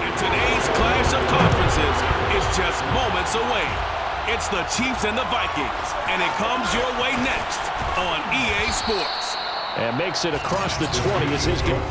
And today's clash of conferences is just moments away. It's the Chiefs and the Vikings, and it comes your way next on EA Sports. And makes it across the 20 as his game.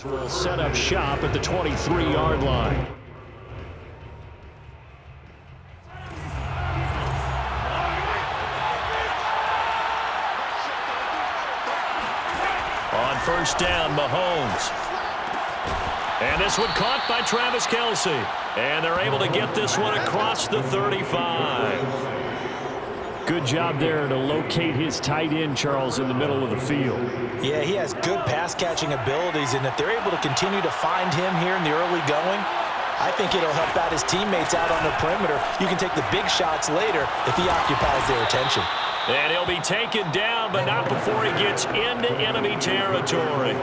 Will set up shop at the 23-yard line. On first down, Mahomes. And this one caught by Travis Kelce. And they're able to get this one across the 35. Good job there to locate his tight end, Charles, in the middle of the field. Yeah, he has good pass-catching abilities, and if they're able to continue to find him here in the early going, I think it'll help out his teammates out on the perimeter. You can take the big shots later if he occupies their attention. And he'll be taken down, but not before he gets into enemy territory.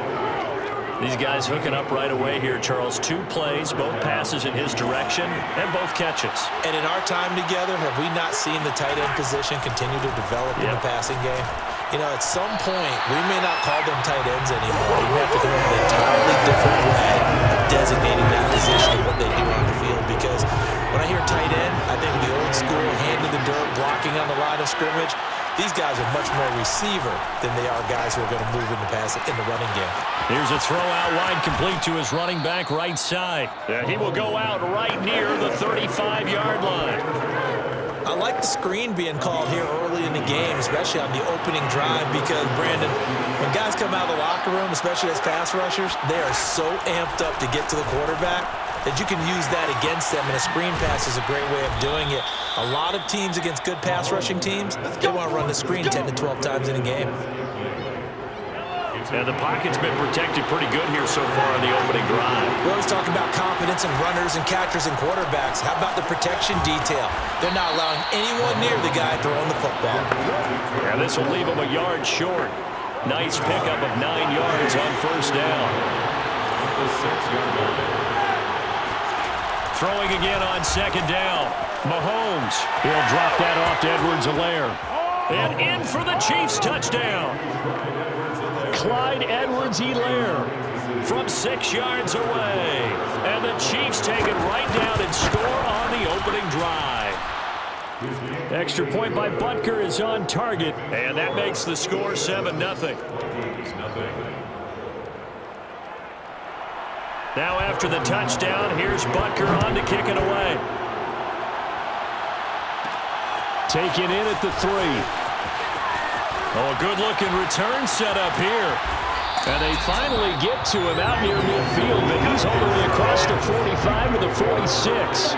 These guys hooking up right away here, Charles. 2 plays, both passes in his direction, and both catches. And in our time together, have we not seen the tight end position continue to develop in the passing game? You know, at some point, we may not call them tight ends anymore. We have to come up with an entirely different way of designating that position and what they do on the field. Because when I hear tight end, I think of the old school, hand in the dirt, blocking on the line of scrimmage. These guys are much more receiver than they are guys who are going to move in the passing in the running game. Here's a throw out wide, complete to his running back right side. He will go out right near the 35-yard line. I like the screen being called here early in the game, especially on the opening drive, because, Brandon, when guys come out of the locker room, especially as pass rushers, they are so amped up to get to the quarterback that you can use that against them, and a screen pass is a great way of doing it. A lot of teams against good pass rushing teams, they want to run the screen 10 to 12 times in a game. And the pocket's been protected pretty good here so far on the opening drive. We always talk about confidence in runners and catchers and quarterbacks. How about the protection detail? They're not allowing anyone near the guy throwing the football. Yeah, this will leave him a yard short. Nice pickup of 9 yards on first down. Throwing again on second down. Mahomes. He'll drop that off to Edwards-Helaire. And in for the Chiefs touchdown. Clyde Edwards-Helaire from 6 yards away. And the Chiefs take it right down and score on the opening drive. Extra point by Butker is on target. And that makes the score 7-0. Now after the touchdown, here's Butker on to kick it away. Taken in at the 3. Oh, a good-looking return set up here. And they finally get to him out near midfield, but he's all the way across the 45 to the 46.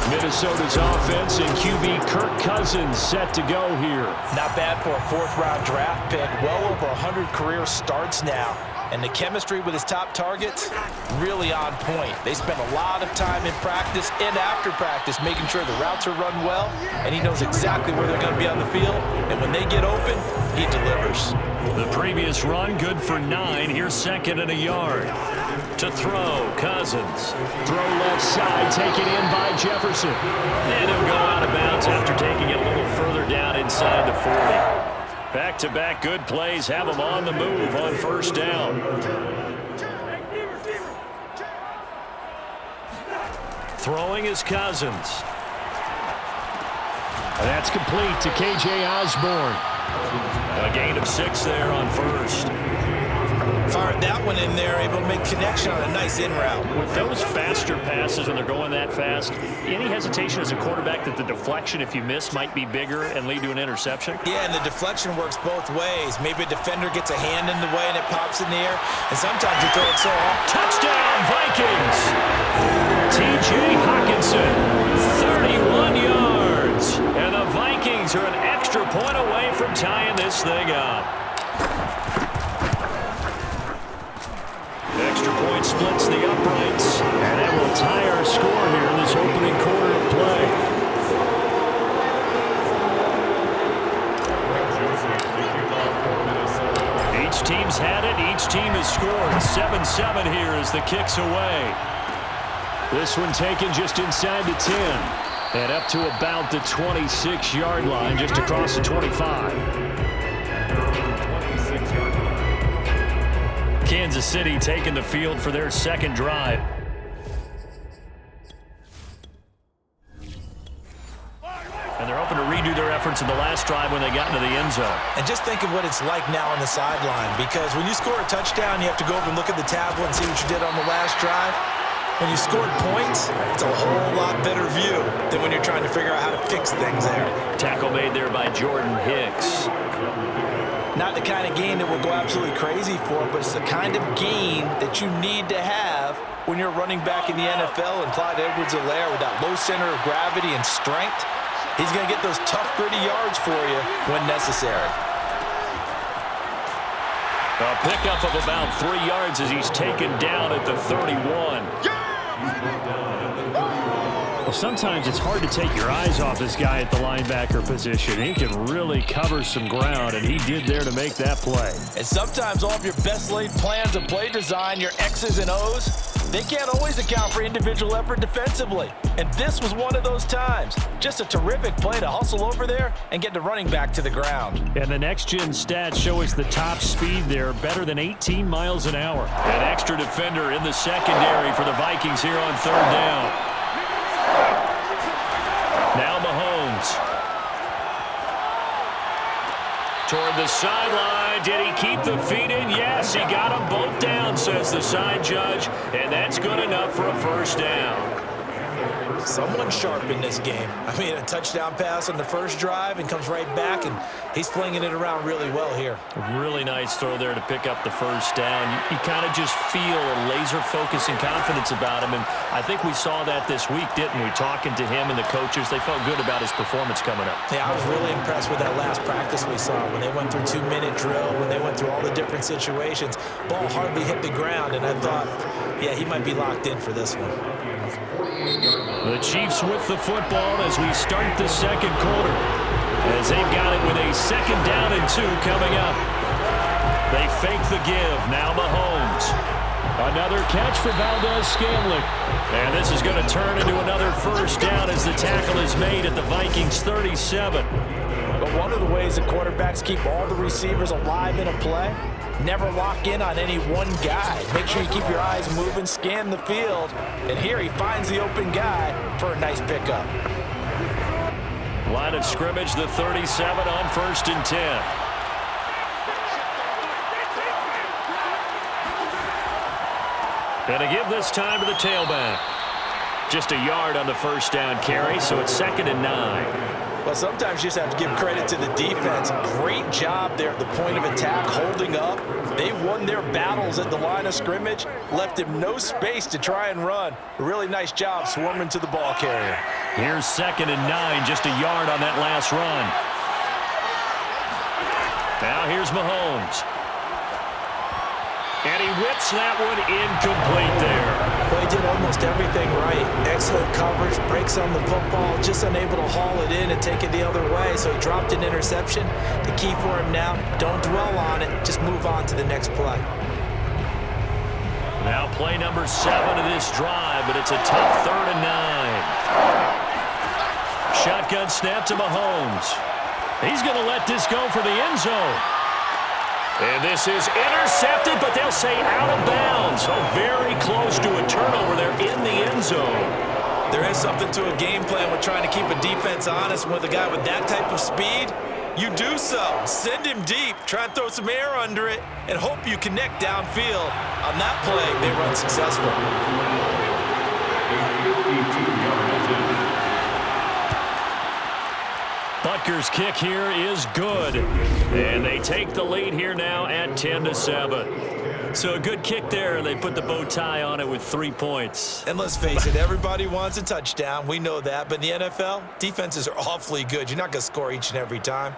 Minnesota's offense and QB Kirk Cousins set to go here. Not bad for a 4th-round draft pick. Well over 100 career starts now. And the chemistry with his top targets, really on point. They spend a lot of time in practice and after practice making sure the routes are run well, and he knows exactly where they're going to be on the field. And when they get open, he delivers. The previous run, good for 9. Here's second and a yard. To throw, Cousins. Throw left side, taken in by Jefferson. And he'll go out of bounds after taking it a little further down inside the 40. Back-to-back good plays have him on the move on first down. Throwing is Cousins. And that's complete to K.J. Osborne. A gain of 6 there on first. Fired that one in there, able to make connection on a nice in route. With those faster passes when they're going that fast, any hesitation as a quarterback that the deflection, if you miss, might be bigger and lead to an interception? Yeah, and the deflection works both ways. Maybe a defender gets a hand in the way and it pops in the air, and sometimes you throw it so hard. Touchdown, Vikings! T.J. Hockenson, 31 yards. And the Vikings are an extra point away from tying this thing up. Extra point splits the uprights, and it will tie our score here in this opening quarter of play. Each team's had it. Each team has scored. 7-7 here as the kick's away. This one taken just inside the 10. And up to about the 26-yard line, just across the 25. Kansas City taking the field for their second drive. And they're hoping to redo their efforts in the last drive when they got into the end zone. And just think of what it's like now on the sideline, because when you score a touchdown, you have to go over and look at the tablet and see what you did on the last drive. When you scored points, it's a whole lot better view than when you're trying to figure out how to fix things there. Tackle made there by Jordan Hicks. Not the kind of gain that we'll go absolutely crazy for, but it's the kind of gain that you need to have when you're running back in the NFL. And Clyde Edwards-Helaire, with that low center of gravity and strength, he's going to get those tough, gritty yards for you when necessary. A pickup of about 3 yards as he's taken down at the 31. Well, sometimes it's hard to take your eyes off this guy at the linebacker position. He can really cover some ground, and he did there to make that play. And sometimes all of your best laid plans of play design, your X's and O's, they can't always account for individual effort defensively. And this was one of those times. Just a terrific play to hustle over there and get the running back to the ground. And the next-gen stats show us the top speed there, better than 18 miles an hour. An extra defender in the secondary for the Vikings here on third down. Now Mahomes. Toward the sideline. Did he keep the feet in? Yes, he got them both down, says the side judge. And that's good enough for a first down. Someone sharp in this game. I mean, a touchdown pass on the first drive and comes right back, and he's flinging it around really well here. A really nice throw there to pick up the first down. You kind of just feel a laser focus and confidence about him, and I think we saw that this week, didn't we? Talking to him and the coaches, they felt good about his performance coming up. Yeah, I was really impressed with that last practice we saw when they went through 2-minute drill, when they went through all the different situations. Ball hardly hit the ground, and I thought, yeah, he might be locked in for this one. The Chiefs with the football as we start the second quarter, as they've got it with a 2nd down and 2 coming up. They fake the give. Now Mahomes. Another catch for Valdez-Scantling. And this is going to turn into another first down as the tackle is made at the Vikings 37. But one of the ways that quarterbacks keep all the receivers alive in a play, never lock in on any one guy. Make sure you keep your eyes moving, scan the field. And here he finds the open guy for a nice pickup. Line of scrimmage, the 37 on 1st and 10. And a give this time to the tailback. Just a yard on the first down carry, so it's 2nd and 9. Well, sometimes you just have to give credit to the defense. Great job there at the point of attack, holding up. They won their battles at the line of scrimmage, left him no space to try and run. A really nice job swarming to the ball carrier. Here's 2nd and 9, just a yard on that last run. Now here's Mahomes. And he whips that one incomplete there. Well, he did almost everything right. Excellent coverage, breaks on the football, just unable to haul it in and take it the other way. So he dropped an interception. The key for him now, don't dwell on it. Just move on to the next play. Now play number 7 of this drive, but it's a tough 3rd and 9. Shotgun snap to Mahomes. He's going to let this go for the end zone. And this is intercepted, but they'll say out of bounds. So very close to a turnover there in the end zone. There is something to a game plan with trying to keep a defense honest with a guy with that type of speed. You do so. Send him deep. Try and throw some air under it and hope you connect downfield. On that play, they run successful. Butker's kick here is good. And they take the lead here now at 10-7. So a good kick there. They put the bow tie on it with 3 points. And let's face it, everybody wants a touchdown. We know that. But in the NFL, defenses are awfully good. You're not going to score each and every time.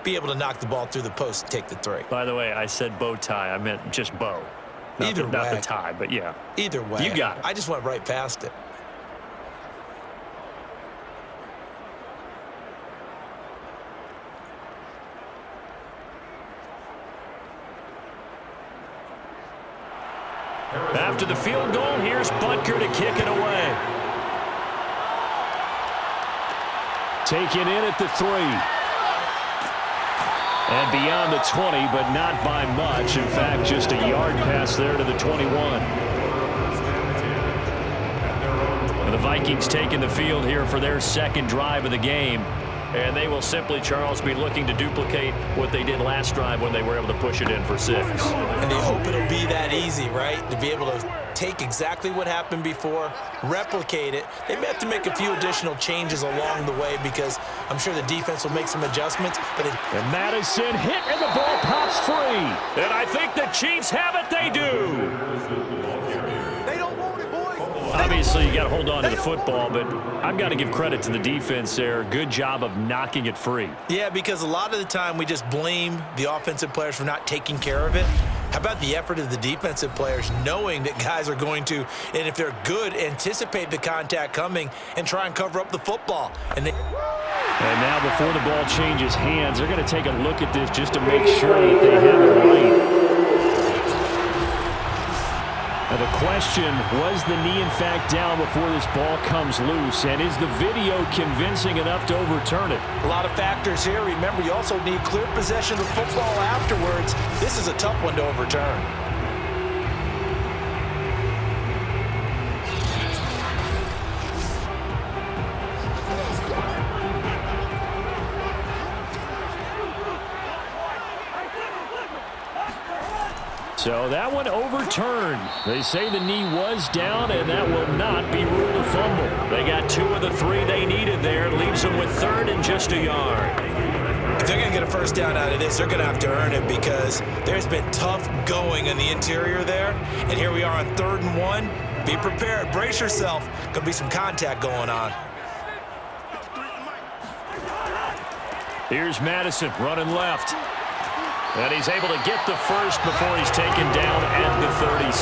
Be able to knock the ball through the post and take the 3. By the way, I said bow tie. I meant just bow. Not the tie, but yeah. Either way. You got it. I just went right past it. After the field goal, here's Butker to kick it away. Taken in at the 3. And beyond the 20, but not by much. In fact, just a yard pass there to the 21. And the Vikings taking the field here for their 2nd drive of the game. And they will simply, Charles, be looking to duplicate what they did last drive when they were able to push it in for 6. And they hope it'll be that easy, right? To be able to take exactly what happened before, replicate it. They may have to make a few additional changes along the way because I'm sure the defense will make some adjustments. And Madison hit and the ball pops free. And I think the Chiefs have it. They do. Obviously, you got to hold on to the football, but I've got to give credit to the defense there. Good job of knocking it free. Yeah, because a lot of the time we just blame the offensive players for not taking care of it. How about the effort of the defensive players knowing that guys are going to, and if they're good, anticipate the contact coming and try and cover up the football. And now before the ball changes hands, they're going to take a look at this just to make sure that they have it right. Now the question, was the knee in fact down before this ball comes loose? And is the video convincing enough to overturn it? A lot of factors here. Remember, you also need clear possession of football afterwards. This is a tough one to overturn. So that one overturned. They say the knee was down, and that will not be ruled a fumble. They got 2 of the 3 they needed there. Leaves them with 3rd and just a yard. If they're going to get a first down out of this, they're going to have to earn it because there's been tough going in the interior there. And here we are on 3rd and 1. Be prepared. Brace yourself. Going to be some contact going on. Here's Madison running left. And he's able to get the first before he's taken down at the 36.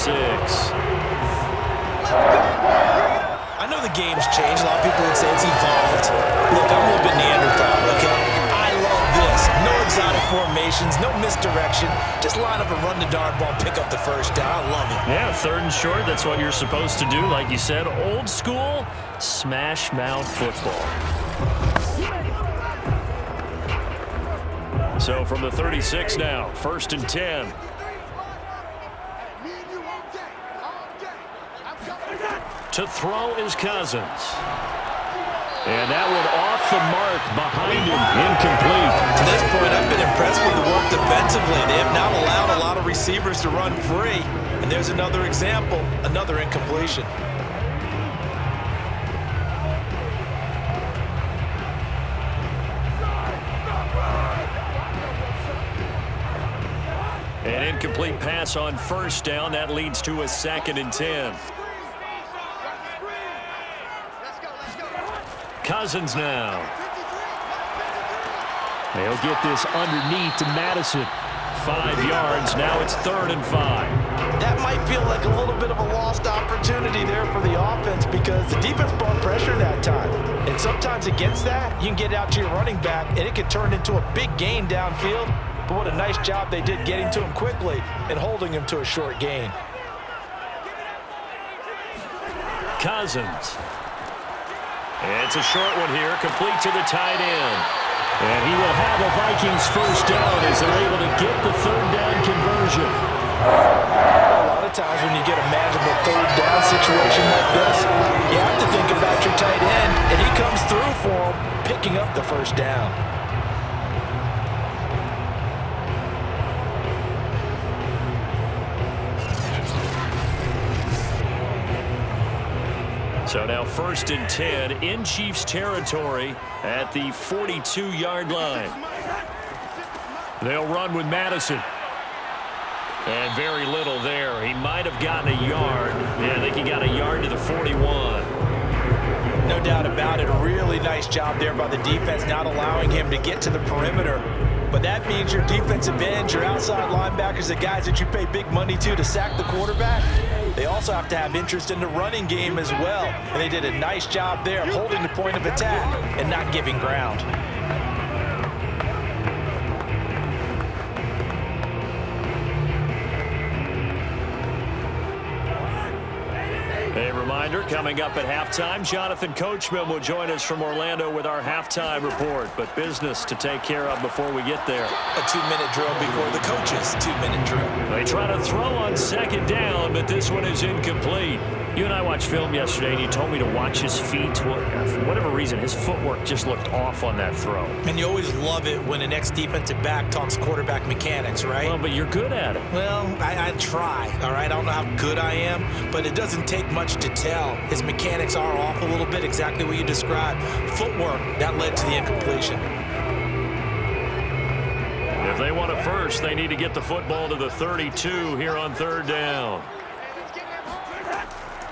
I know the game's changed. A lot of people would say it's evolved. Look, I'm a little bit Neanderthal, okay? I love this. No exotic formations, no misdirection. Just line up and run the darn ball and pick up the first down. I love it. Yeah, 3rd and short. That's what you're supposed to do. Like you said, old school smash mouth football. So from the 36 now, 1st and 10. To throw is Cousins. And that one off the mark behind him, incomplete. To this point, I've been impressed with the work defensively. They have not allowed a lot of receivers to run free. And there's another example, another incompletion. An incomplete pass on 1st down. That leads to a 2nd and 10. Cousins now. They'll get this underneath to Madison. 5 yards. Now it's 3rd and 5. that might feel like a little bit of a lost opportunity there for the offense because the defense brought pressure that time. And sometimes against that, you can get out to your running back, and it can turn into a big gain downfield. But what a nice job they did getting to him quickly and holding him to a short gain. Cousins. It's a short one here, complete to the tight end. And he will have a Vikings first down as they're able to get the third down conversion. A lot of times when you get a manageable third down situation like this, you have to think about your tight end, and he comes through for him, picking up the first down. So now 1st and 10 in Chiefs territory at the 42-yard line. They'll run with Madison. And very little there. He might have gotten a yard. Yeah, I think he got a yard to the 41. No doubt about it. A really nice job there by the defense, not allowing him to get to the perimeter. But that means your defensive ends, your outside linebackers, the guys that you pay big money to sack the quarterback, they also have to have interest in the running game as well. And they did a nice job there holding the point of attack and not giving ground. A reminder, coming up at halftime, Jonathan Coachman will join us from Orlando with our halftime report. But business to take care of before we get there. A 2-minute drill before the coach's 2-minute drill. They try to throw on 2nd down, but this one is incomplete. You and I watched film yesterday, and you told me to watch his feet. Well, for whatever reason, his footwork just looked off on that throw. And you always love it when an ex-defensive back talks quarterback mechanics, right? Well, but you're good at it. Well, I try, all right? I don't know how good I am, but it doesn't take much to tell. His mechanics are off a little bit, exactly what you described. Footwork, that led to the incompletion. If they want a first, they need to get the football to the 32 here on 3rd down.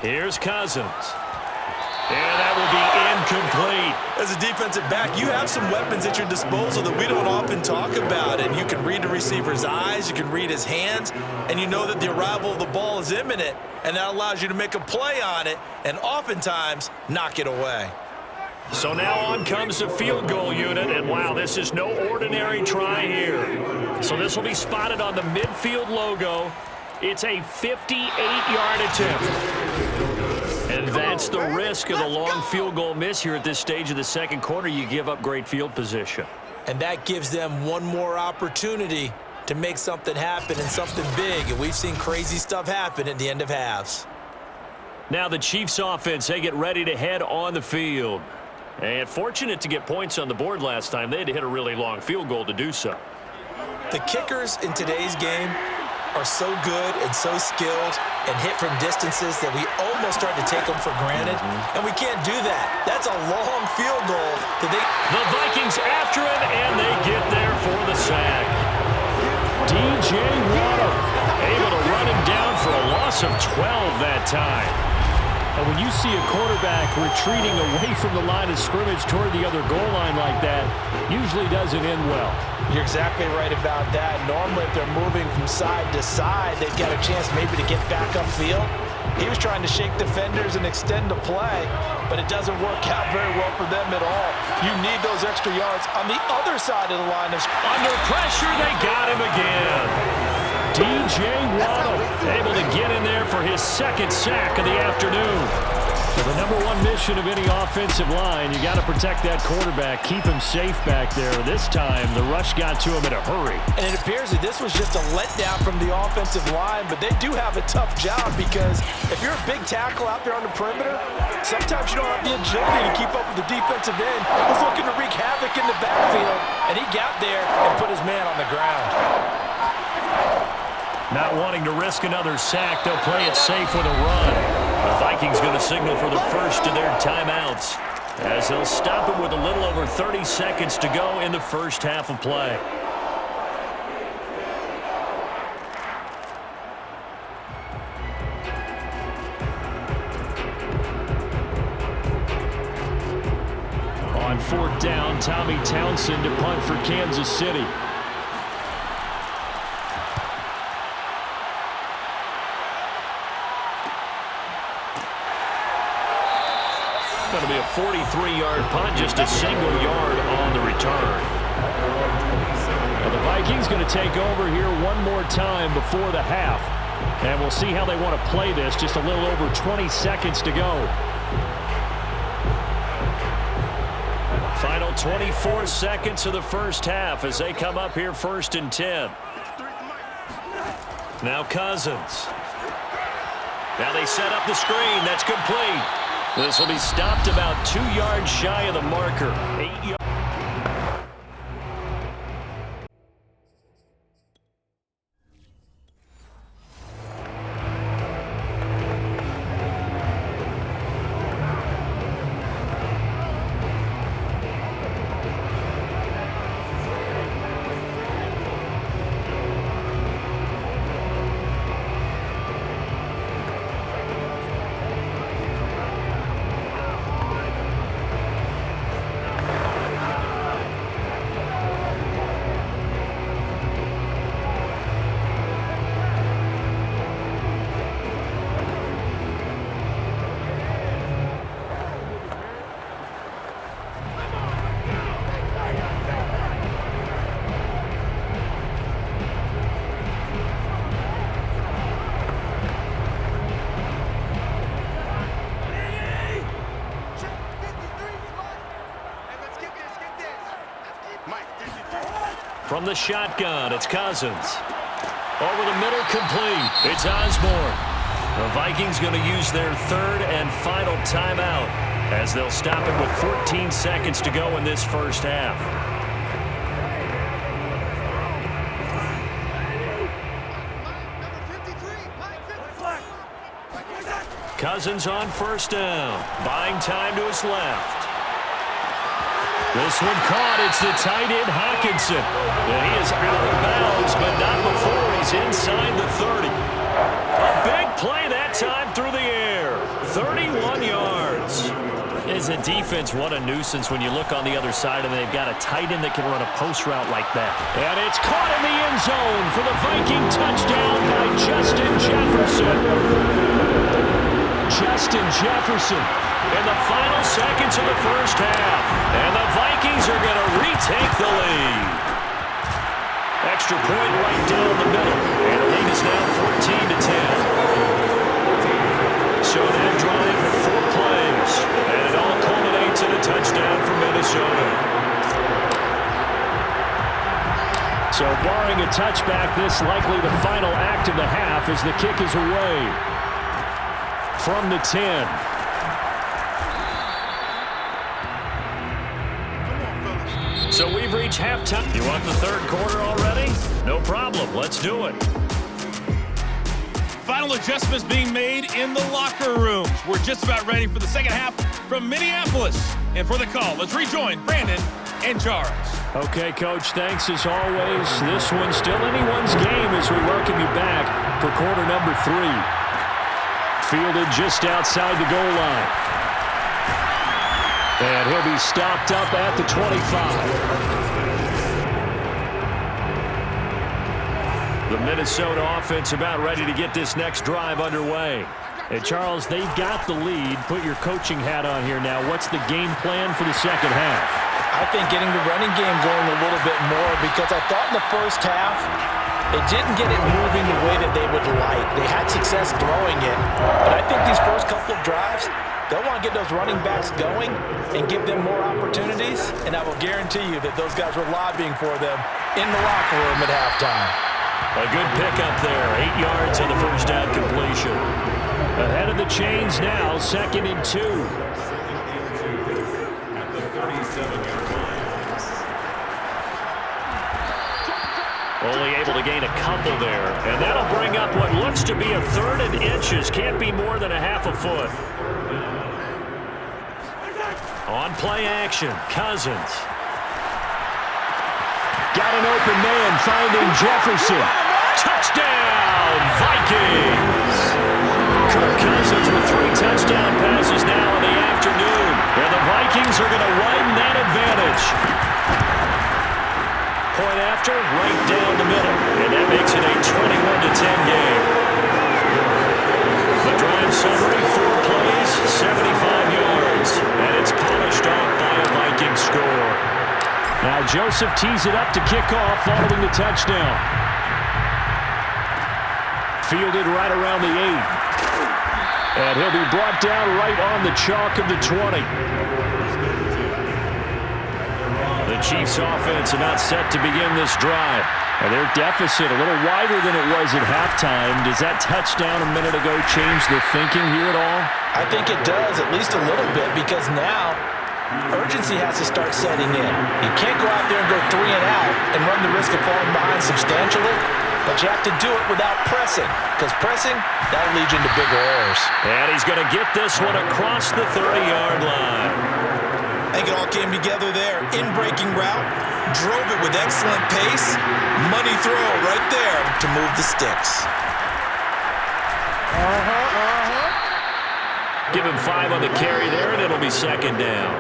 Here's Cousins. And that will be incomplete. As a defensive back, you have some weapons at your disposal that we don't often talk about. And you can read the receiver's eyes, you can read his hands, and you know that the arrival of the ball is imminent. And that allows you to make a play on it and oftentimes knock it away. So now on comes the field goal unit. And wow, this is no ordinary try here. So this will be spotted on the midfield logo. It's a 58-yard attempt. And that's the risk of the long field goal miss here at this stage of the 2nd quarter. You give up great field position. And that gives them one more opportunity to make something happen and something big. And we've seen crazy stuff happen at the end of halves. Now the Chiefs offense, they get ready to head on the field. And fortunate to get points on the board last time. They had to hit a really long field goal to do so. The kickers in today's game are so good and so skilled and hit from distances that we almost start to take them for granted, and we can't do that. That's a long field goal. The Vikings after him, and they get there for the sack. DJ Waddle able to run him down for a loss of 12 that time. And when you see a quarterback retreating away from the line of scrimmage toward the other goal line like that, usually doesn't end well. You're exactly right about that. Normally, if they're moving from side to side, they've got a chance maybe to get back upfield. He was trying to shake defenders and extend the play, but it doesn't work out very well for them at all. You need those extra yards on the other side of the line. Under pressure, they got him again. DJ Waddle able to get in there for his 2nd sack of the afternoon. So the number one mission of any offensive line, you got to protect that quarterback, keep him safe back there. This time, the rush got to him in a hurry. And it appears that this was just a letdown from the offensive line, but they do have a tough job because if you're a big tackle out there on the perimeter, sometimes you don't have the agility to keep up with the defensive end. He was looking to wreak havoc in the backfield, and he got there and put his man on the ground. Not wanting to risk another sack, they'll play it safe with a run. The Vikings going to signal for the first of their timeouts as they'll stop it with a little over 30 seconds to go in the first half of play. On 4th down, Tommy Townsend to punt for Kansas City. Going to be a 43-yard punt, just a single yard on the return. Now the Vikings going to take over here one more time before the half. And we'll see how they want to play this. Just a little over 20 seconds to go. Final 24 seconds of the first half as they come up here 1st and 10. Now Cousins. Now they set up the screen. That's complete. This will be stopped about 2 yards shy of the marker. 8 yards. From the shotgun, it's Cousins. Over the middle, complete. It's Osborne. The Vikings going to use their 3rd and final timeout as they'll stop it with 14 seconds to go in this first half. Cousins on 1st down. Buying time to his left. This one caught. It's the tight end, Hockenson. And he is out of bounds, but not before he's inside the 30. A big play that time through the air. 31 yards. As a defense, what a nuisance when you look on the other side and they've got a tight end that can run a post route like that. And it's caught in the end zone for the Viking touchdown by Justin Jefferson. Justin Jefferson in the final seconds of the first half. And the Vikings are going to retake the lead. Extra point right down the middle. And the lead is now 14-10. So that drive of 4 plays. And it all culminates in a touchdown for Minnesota. So barring a touchback, this likely the final act of the half as the kick is away. From the 10. So we've reached halftime. You want the 3rd quarter already? No problem. Let's do it. Final adjustments being made in the locker rooms. We're just about ready for the second half from Minneapolis. And for the call, let's rejoin Brandon and Charles. Okay, Coach, thanks as always. This one's still anyone's game as we welcome you back for quarter number 3. Fielded just outside the goal line. And he'll be stopped up at the 25. The Minnesota offense about ready to get this next drive underway. And Charles, they've got the lead. Put your coaching hat on here now. What's the game plan for the second half? I think getting the running game going a little bit more because I thought in the first half they didn't get it moving the way that they would like. They had success throwing it, but I think these first couple of drives, they'll want to get those running backs going and give them more opportunities, and I will guarantee you that those guys were lobbying for them in the locker room at halftime. A good pickup there, 8 yards on the first down completion. Ahead of the chains now, 2nd and 2. Only able to gain a couple there, and that'll bring up what looks to be a 3rd and inches. Can't be more than a half a foot. On play action, Cousins. Got an open man, finding Jefferson. Touchdown, Vikings! Kirk Cousins with 3 touchdown passes now in the afternoon. And the Vikings are going to widen that advantage. Point after, right down the middle. And that makes it a 21-10 game. The drive summary, 4 plays, 75 yards. Joseph tees it up to kick off following the touchdown. Fielded right around the 8. And he'll be brought down right on the chalk of the 20. The Chiefs offense about set to begin this drive. And their deficit a little wider than it was at halftime. Does that touchdown a minute ago change the thinking here at all? I think it does, at least a little bit, because now urgency has to start setting in. You can't go out there and go 3 and out and run the risk of falling behind substantially, but you have to do it without pressing, because pressing, that'll lead you into bigger errors. And he's going to get this one across the 30-yard line. I think it all came together there. In-breaking route, drove it with excellent pace, money throw right there to move the sticks. Give him 5 on the carry there, and it'll be second down.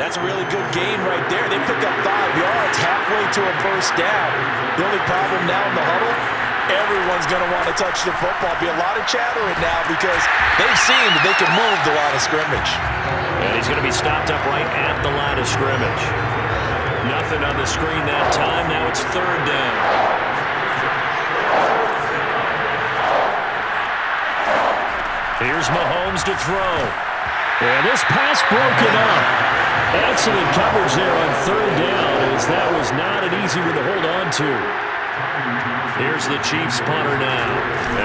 That's a really good gain right there. They pick up 5 yards halfway to a first down. The only problem now in the huddle, everyone's going to want to touch the football. Be a lot of chattering now because they've seen that they can move the line of scrimmage. And he's going to be stopped up right at the line of scrimmage. Nothing on the screen that time. Now it's third down. Here's Mahomes to throw. And this pass broken up. Excellent coverage there on third down, as that was not an easy one to hold on to. Here's the Chiefs punter now,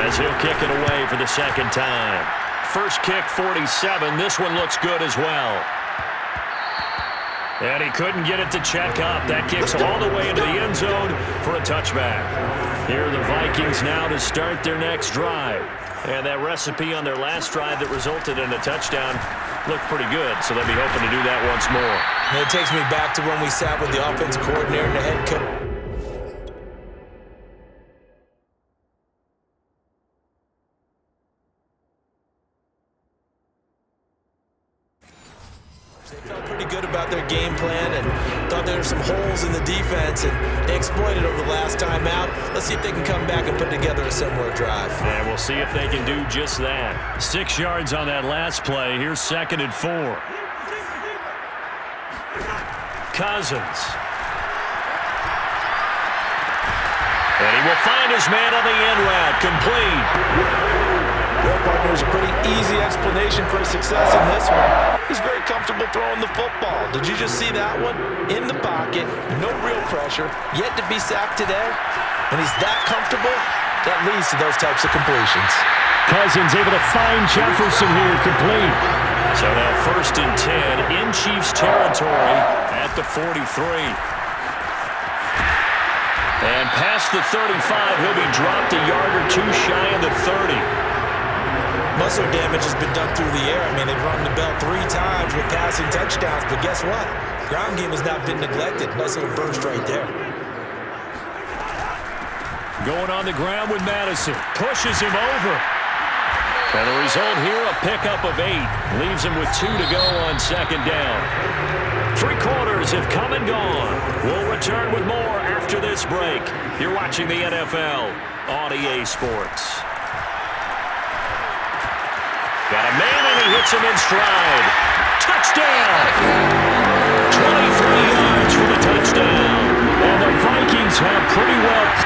as he'll kick it away for the second time. First kick, 47. This one looks good as well. And he couldn't get it to check up. That kicks all the way into the end zone for a touchback. Here are the Vikings now to start their next drive. And that recipe on their last drive that resulted in a touchdown looked pretty good, so they'll be hoping to do that once more. And it takes me back to when we sat with the offensive coordinator and the head coach. They felt pretty good about their game plan and thought there were some holes in the defense, and they exploited over the last time out. Let's see if they can come back and put together a similar drive. And we'll see if they can do just that. 6 yards on that last play. Here's 2nd and 4. Cousins. And he will find his man on the end route. Complete. Well, partner, there's a pretty easy explanation for his success in this one. He's very comfortable throwing the football. Did you just see that one? In the pocket, no real pressure, yet to be sacked today. When he's that comfortable, that leads to those types of completions. Cousins able to find Jefferson here, complete. So now 1st and 10 in Chiefs territory at the 43. And past the 35, he'll be dropped a yard or two shy of the 30. Muscle damage has been done through the air. I mean, they've rung the bell 3 times with passing touchdowns, but guess what? Ground game has not been neglected. Nice little burst right there. Going on the ground with Madison. Pushes him over. And the result here, a pickup of 8. Leaves him with 2 to go on second down. 3 quarters have come and gone. We'll return with more after this break. You're watching the NFL on EA Sports. Got a man, and he hits him in stride. Touchdown! 23 yards for the touchdown. And the Vikings have pretty well...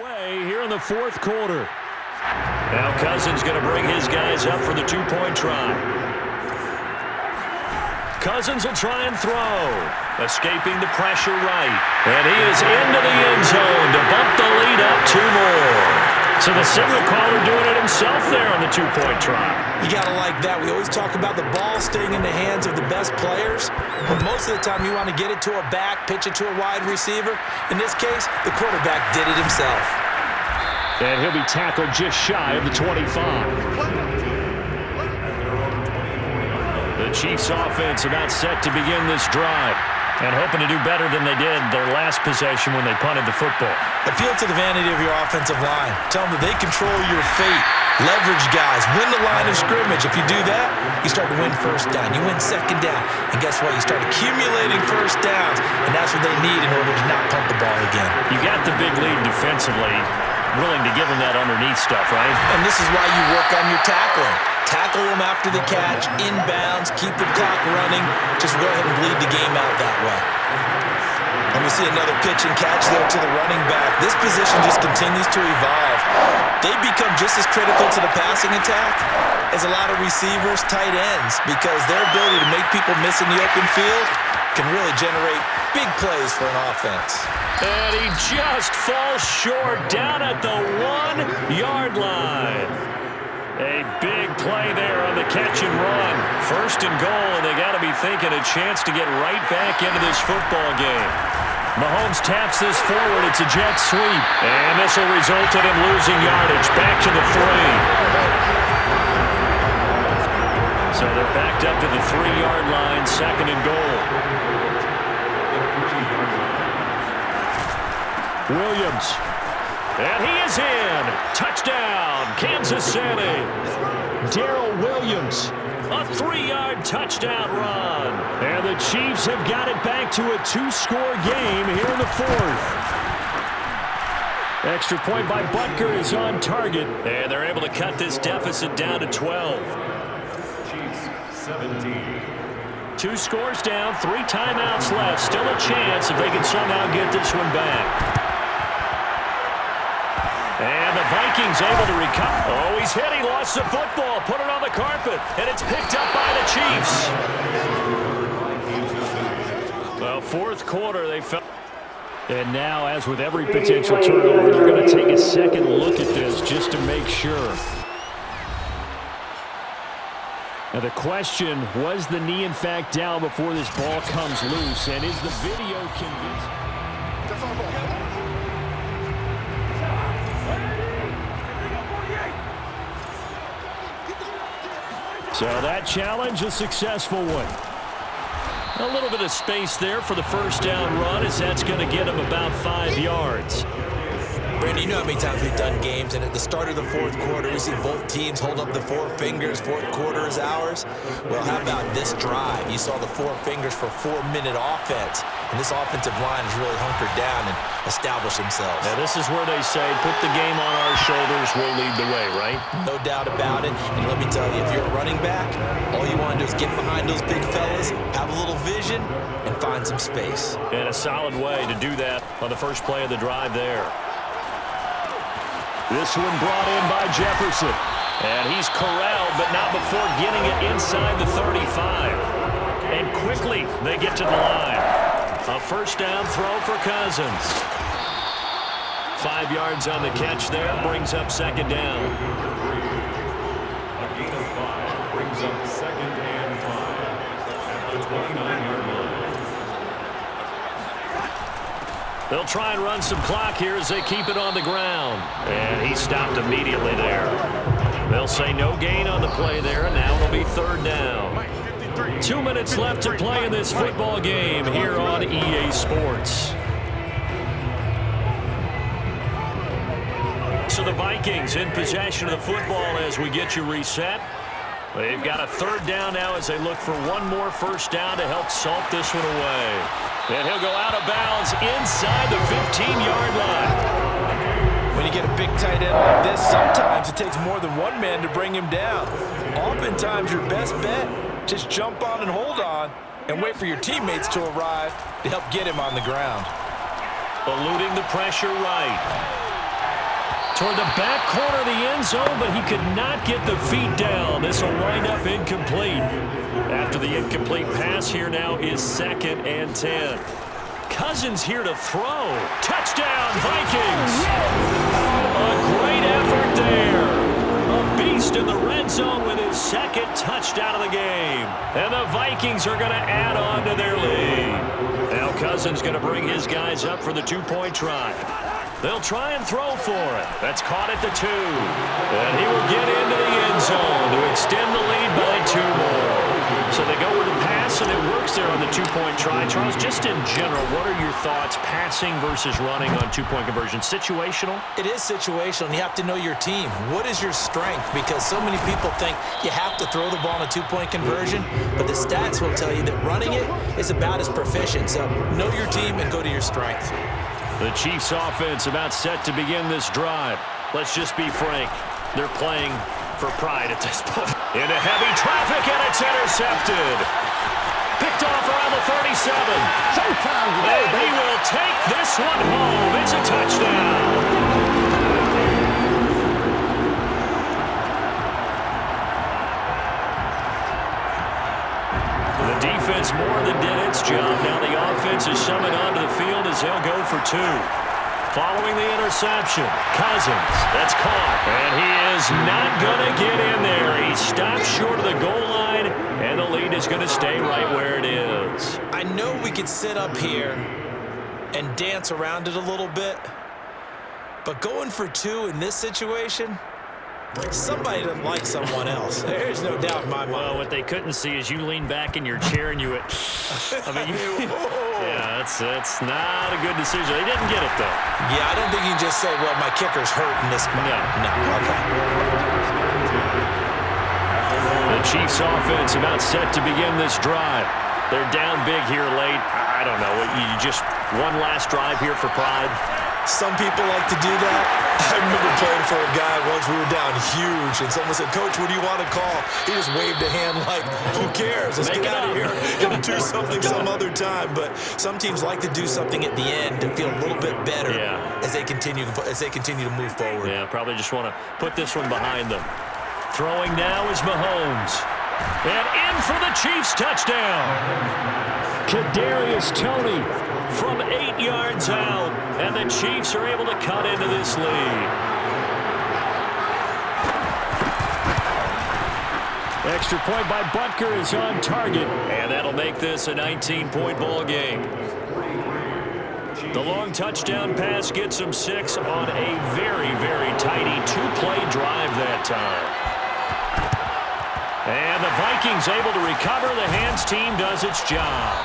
away here in the 4th quarter. Now Cousins going to bring his guys up for the 2-point try. Cousins will try and throw. Escaping the pressure right. And he is into the end zone to bump the lead up 2 more. So the signal caller doing it himself there on the 2-point try. You got to like that. We always talk about the ball staying in the hands of the best players, but most of the time you want to get it to a back, pitch it to a wide receiver. In this case, the quarterback did it himself. And he'll be tackled just shy of the 25. The The Chiefs offense about set to begin this drive and hoping to do better than they did their last possession when they punted the football. Appeal to the vanity of your offensive line. Tell them that they control your fate. Leverage guys. Win the line of scrimmage. If you do that, you start to win first down. You win second down. And guess what? You start accumulating first downs. And that's what they need in order to not punt the ball again. You got the big lead defensively. Willing to give them that underneath stuff, right? And this is why you work on your tackling. Tackle them after the catch, inbounds, keep the clock running. Just go ahead and bleed the game out that way. And we see another pitch and catch there to the running back. This position just continues to evolve. They become just as critical to the passing attack as a lot of receivers, tight ends, because their ability to make people miss in the open field can really generate big plays for an offense. And he just falls short down at the 1-yard line. A big play there on the catch and run. First and goal, and they got to be thinking a chance to get right back into this football game. Mahomes taps this forward. It's a jet sweep. And this will result in him losing yardage. Back to the 3. So they're backed up to the 3-yard line, second and goal. Williams. And he is in. Touchdown, Kansas City. Darrell Williams. A 3-yard touchdown run. And the Chiefs have got it back to a 2-score game here in the 4th. Extra point by Butker is on target. And they're able to cut this deficit down to 12. Chiefs 17. 2 scores down, 3 timeouts left. Still a chance if they can somehow get this one back. And the Vikings able to recover. Oh, he's hit. He lost the football. Put it on the carpet. And it's picked up by the Chiefs. Well, 4th quarter, they fell. And now, as with every potential turnover, they're going to take a second look at this just to make sure. Now, the question, was the knee, in fact, down before this ball comes loose? And is the video convincing? So that challenge, a successful one. A little bit of space there for the first down run, as that's going to get him about 5 yards. Brandon, you know how many times we've done games, and at the start of the 4th quarter, we see both teams hold up the 4 fingers. 4th quarter is ours. Well, how about this drive? You saw the 4 fingers for 4-minute offense, and this offensive line has really hunkered down and established themselves. Now, this is where they say, put the game on our shoulders, we'll lead the way, right? No doubt about it. And let me tell you, if you're a running back, all you want to do is get behind those big fellas, have a little vision, and find some space. And a solid way to do that on the first play of the drive there. This one brought in by Jefferson. And he's corralled, but not before getting it inside the 35. And quickly, they get to the line. A first down throw for Cousins. 5 yards on the catch there, brings up second down. A gain of 5 brings up 2nd and 5 at the 29-yard line. They'll try and run some clock here as they keep it on the ground. And he stopped immediately there. They'll say no gain on the play there, and now it'll be 3rd down. 2 minutes left to play in this football game here on EA Sports. So the Vikings in possession of the football as we get you reset. They've got a 3rd down now as they look for one more first down to help salt this one away. And he'll go out of bounds inside the 15-yard line. When you get a big tight end like this, sometimes it takes more than one man to bring him down. Oftentimes, your best bet, just jump on and hold on and wait for your teammates to arrive to help get him on the ground. Eluding the pressure right. Toward the back corner of the end zone, but he could not get the feet down. This will wind up incomplete. After the incomplete pass, here now is 2nd and 10. Cousins here to throw. Touchdown, Vikings! A great effort there. A beast in the red zone with his 2nd touchdown of the game. And the Vikings are going to add on to their lead. Now Cousins going to bring his guys up for the 2-point try. They'll try and throw for it. That's caught at the 2. And he will get into the end zone to extend the lead by 2 more. So they go with the pass, and it works there on the two-point try. Charles, just in general, what are your thoughts passing versus running on two-point conversion? Situational? It is situational, and you have to know your team. What is your strength? Because so many people think you have to throw the ball in a two-point conversion, but the stats will tell you that running it is about as proficient. So know your team and go to your strength. The Chiefs offense about set to begin this drive. Let's just be frank. They're playing for pride at this point. Into heavy traffic, and it's intercepted. Picked off around the 37. And he will take this one home. It's a touchdown. The defense more than did its job. Now the offense is summoned onto the field as they'll go for two. Following the interception, Cousins, that's caught. And he is not going to get in there. He stops short of the goal line, and the lead is going to stay right where it is. I know we could sit up here and dance around it a little bit, but going for two in this situation, somebody doesn't like someone else. There's no doubt in my mind. Well, what they couldn't see is you lean back in your chair and you went, I mean, yeah, that's not a good decision. They didn't get it, though. Yeah, I don't think you can just say, well, my kicker's hurt in this spot. No, okay. The Chiefs offense about set to begin this drive. They're down big here late. I don't know. You just one last drive here for pride. Some people like to do that. I remember playing for a guy once. We were down huge, and someone said, Coach, what do you want to call? He just waved a hand like, who cares? Let's get out of here and do something some other time. But some teams like to do something at the end to feel a little bit better as they continue to move forward. Yeah, probably just want to put this one behind them. Throwing now is Mahomes. And in for the Chiefs touchdown. Kadarius Toney from 8 yards out. And the Chiefs are able to cut into this lead. Extra point by Butker is on target. And that'll make this a 19-point ball game. The long touchdown pass gets them 6 on a very, very tidy two-play drive that time. And the Vikings able to recover. The hands team does its job.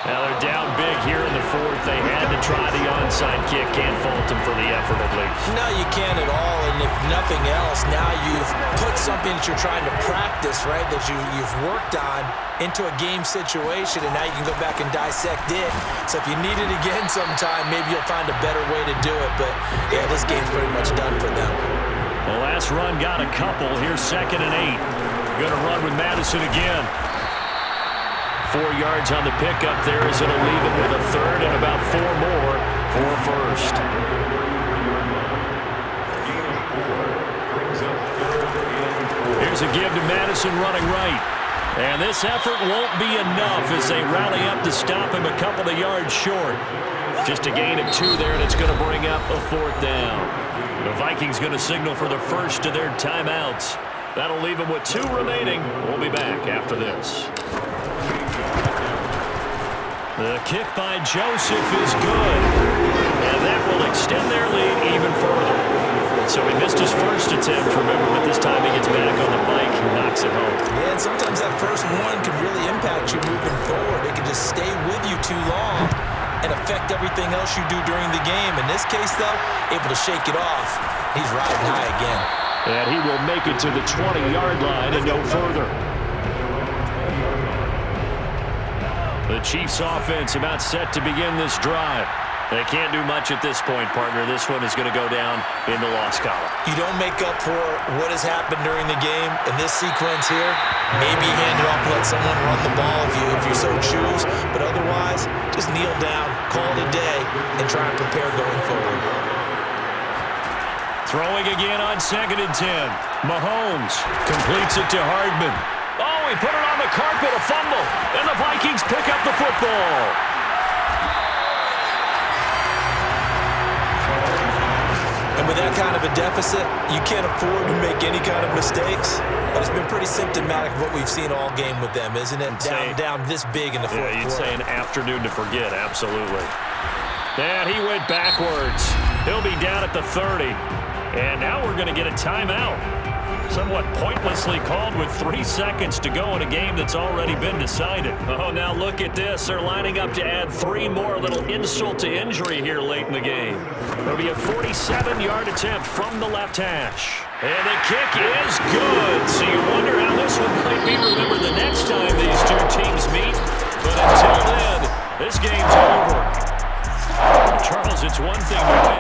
Now they're down big here in the fourth. They had to try the onside kick. Can't fault them for the effort at least. No, you can't at all. And if nothing else, now you've put something that you're trying to practice, right, that you've worked on into a game situation, and now you can go back and dissect it. So if you need it again sometime, maybe you'll find a better way to do it. But, yeah, this game's pretty much done for them. The last run got a couple. Here's 2nd and 8. Going to run with Madison again. 4 yards on the pickup there as it'll leave it with a third and about 4 more for first. Here's a give to Madison running right. And this effort won't be enough as they rally up to stop him a couple of yards short. Just a gain of 2 there, and it's going to bring up a 4th down. The Vikings going to signal for the first of their timeouts. That'll leave them with 2 remaining. We'll be back after this. The kick by Joseph is good. And that will extend their lead even further. So he missed his first attempt, remember, but this time he gets back on the bike and knocks it home. Yeah, and sometimes that first one can really impact you moving forward. It can just stay with you too long and affect everything else you do during the game. In this case, though, able to shake it off. He's riding high again. And he will make it to the 20-yard line and no further. The Chiefs offense about set to begin this drive. They can't do much at this point, partner. This one is going to go down in the loss column. You don't make up for what has happened during the game. In this sequence here, maybe hand it off and let someone run the ball if you so choose. But otherwise, just kneel down, call it a day, and try and prepare going forward. Throwing again on 2nd and 10. Mahomes completes it to Hardman. Oh, he put it on the carpet, a fumble. And the Vikings pick up the football. And with that kind of a deficit, you can't afford to make any kind of mistakes. But it's been pretty symptomatic of what we've seen all game with them, isn't it? Down this big in the fourth quarter. You'd say an afternoon to forget, absolutely. And he went backwards. He'll be down at the 30. And now we're going to get a timeout. Somewhat pointlessly called with 3 seconds to go in a game that's already been decided. Oh, now look at this. They're lining up to add 3 more. A little insult to injury here late in the game. There'll be a 47-yard attempt from the left hash. And the kick is good. So you wonder